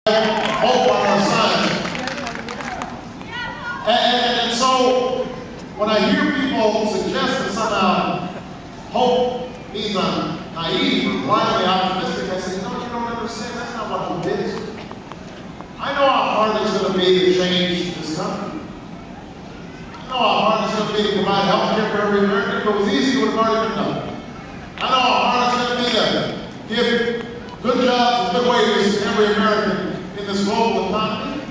hope on our side. And so, when I hear people suggest that somehow hope means I'm naive or blindly optimistic, I say, no, you don't understand. That's not what hope is. I know how hard it's going to be to change this country. I know how hard it's going to be to provide health care for every American. If it was easy, it would have already been done. I know how hard it's going to be to give good jobs and good wages to every American in this global economy.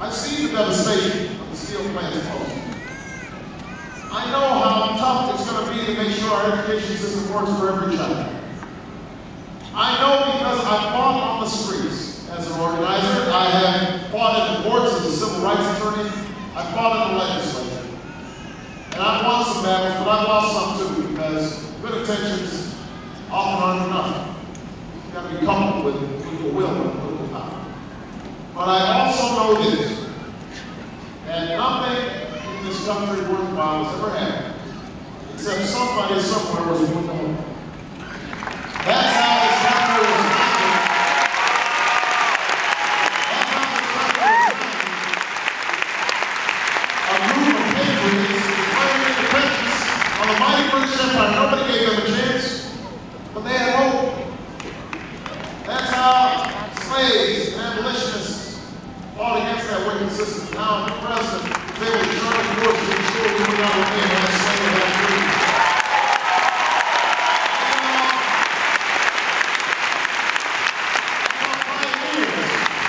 I've seen the devastation of the steel plants closing. I know how tough it's going to be to make sure our education system works for every child. I know because I fought on the streets as an organizer. I have fought in the courts as a civil rights attorney. I fought in the legislature. And I've won some battles, but I've lost some too, because good intentions often aren't enough. You've got to be coupled with political will and political power. But I also know this, that nothing in this country worthwhile has ever happened, except somebody somewhere was doing the homework. That's how this country was founded. That's how this country was founded. A group of patriots declaring independence on the mighty British Empire. Nobody gave them a chance, but they had hope. That's how slaves and abolitionists fought against that wicked system. Now the president is able to chart a course to ensure we would not remain as slaves and free.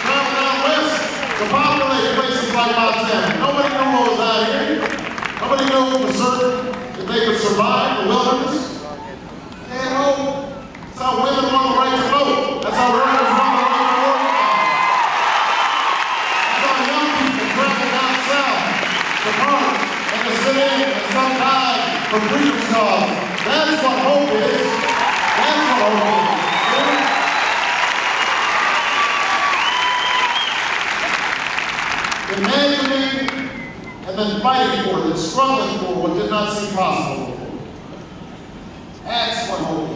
Travel down west to populate places like Montana. Nobody knew what was out here. Nobody knew for certain if they could survive the wilderness. They had hope. That's how women won the right to vote. That's how workers won the right to work. That's how young people travel down south to parks and to sit in and some died for freedom's cause. That's what hope is. That's what hope is. Imagining and then fighting for it and struggling for what did not seem possible before. That's what hope is.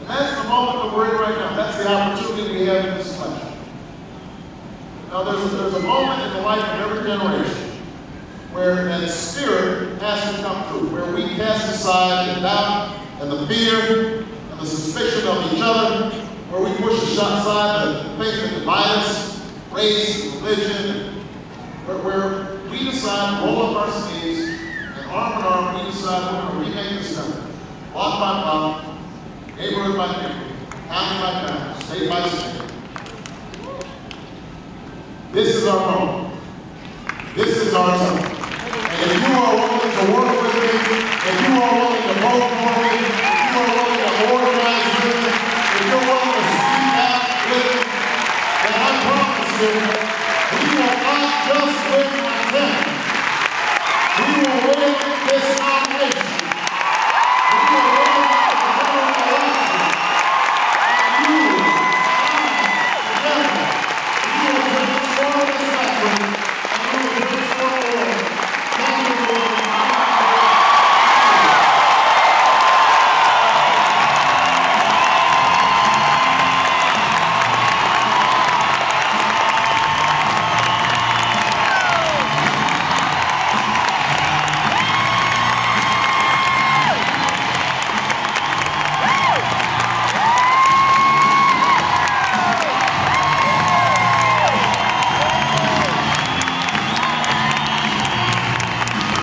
And that's the moment that we're in right now. That's the opportunity we have in this election. Now there's a moment in the life of every generation where that spirit has to come through, where we cast aside the doubt and the fear and the suspicion of each other, where we push aside the things that divide us, race, religion, where we decide to roll up our sleeves and arm in arm, we decide we're going to remake this country, block by block, neighborhood by neighborhood, county by county, state by state. This is our moment. This is our time. And if you are willing to work